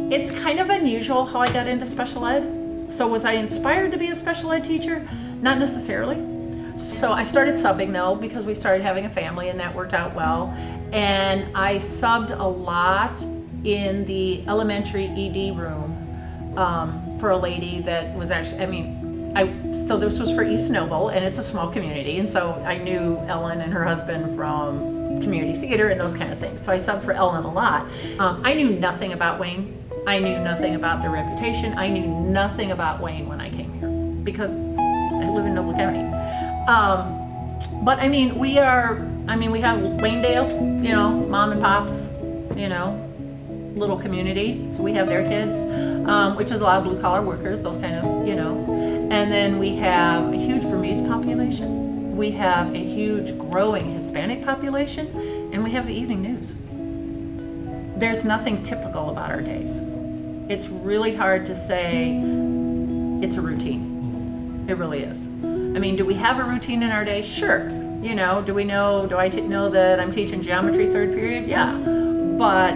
It's kind of unusual how I got into special ed. So was I inspired to be a special ed teacher? Not necessarily. So I started subbing though, because we started having a family and that worked out well. And I subbed a lot in the elementary ED room for a lady that was actually, so this was for East Noble, and it's a small community, and so I knew Ellen and her husband from community theater and those kind of things. So I subbed for Ellen a lot. I knew nothing about Wayne. I knew nothing about their reputation. I knew nothing about Wayne when I came here because I live in Noble County. But we have Waynedale, mom and pops, little community. So we have their kids, which is a lot of blue collar workers, those kind of, And then we have a huge Burmese population. We have a huge growing Hispanic population, and we have the evening news. There's nothing typical about our days. It's really hard to say it's a routine. It really is. Do we have a routine in our day? Sure. Do I know that I'm teaching geometry third period? Yeah. But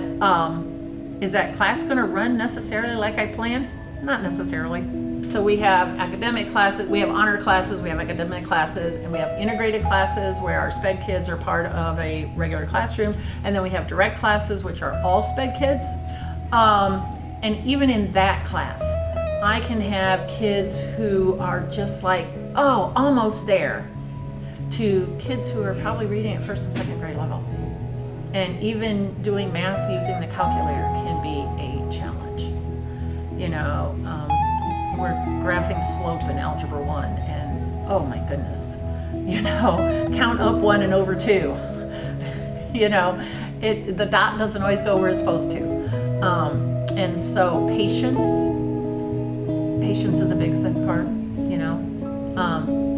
is that class going to run necessarily like I planned? Not necessarily. So we have academic classes, we have honor classes, we have academic classes, and we have integrated classes where our SPED kids are part of a regular classroom. And then we have direct classes, which are all SPED kids. And even in that class, I can have kids who are just like, oh, almost there, to kids who are probably reading at first and second grade level. And even doing math using the calculator can be a challenge. We're graphing slope in Algebra 1, and oh my goodness, count up 1 and over 2. The dot doesn't always go where it's supposed to. And so patience is a big part,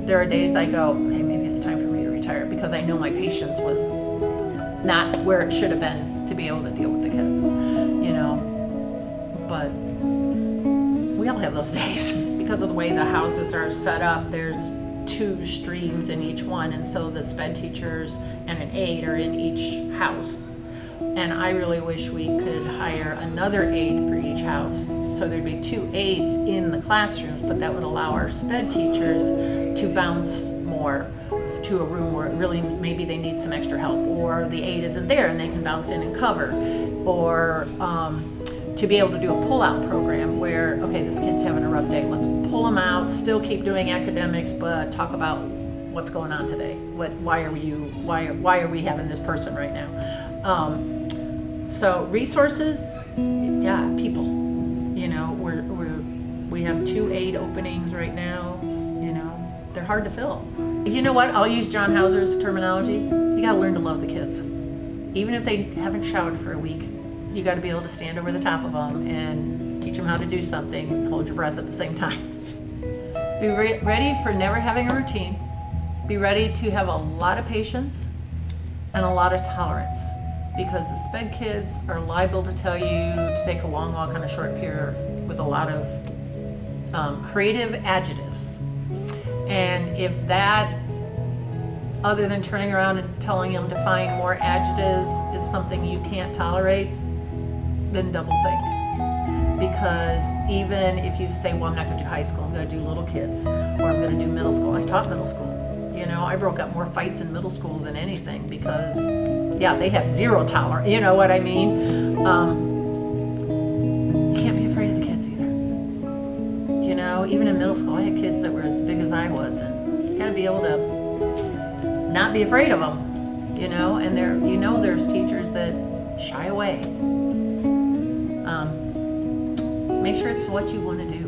There are days I go, okay, maybe it's time for me to retire because I know my patience was not where it should have been to be able to deal with the kids, But we all have those days. Because of the way the houses are set up, there's 2 streams in each one, and so the SPED teachers and an aide are in each house. And I really wish we could hire another aide for each house. So there'd be 2 aides in the classrooms, but that would allow our SPED teachers to bounce more to a room where really maybe they need some extra help, or the aide isn't there and they can bounce in and cover, or to be able to do a pull-out program where, okay, this kid's having a rough day, let's pull them out, still keep doing academics, but talk about what's going on today. Why are we having this person right now? So resources, yeah, people. We have 2 aide openings right now. They're hard to fill. You know what? I'll use John Hauser's terminology. You gotta learn to love the kids. Even if they haven't showered for a week, you gotta be able to stand over the top of them and teach them how to do something and hold your breath at the same time. Be ready for never having a routine. Be ready to have a lot of patience and a lot of tolerance, because the SPED kids are liable to tell you to take a long walk on a short pier with a lot of creative adjectives. And if that, other than turning around and telling them to find more adjectives, is something you can't tolerate, then double think. Because even if you say, well, I'm not going to do high school, I'm going to do little kids, or I'm going to do middle school. I taught middle school. I broke up more fights in middle school than anything because, yeah, they have zero tolerance. You know what I mean? You can't be afraid of the kids either. Even in middle school, I had kids that were as big as I was, and you got to be able to not be afraid of them. And there's teachers that shy away. Make sure it's what you want to do.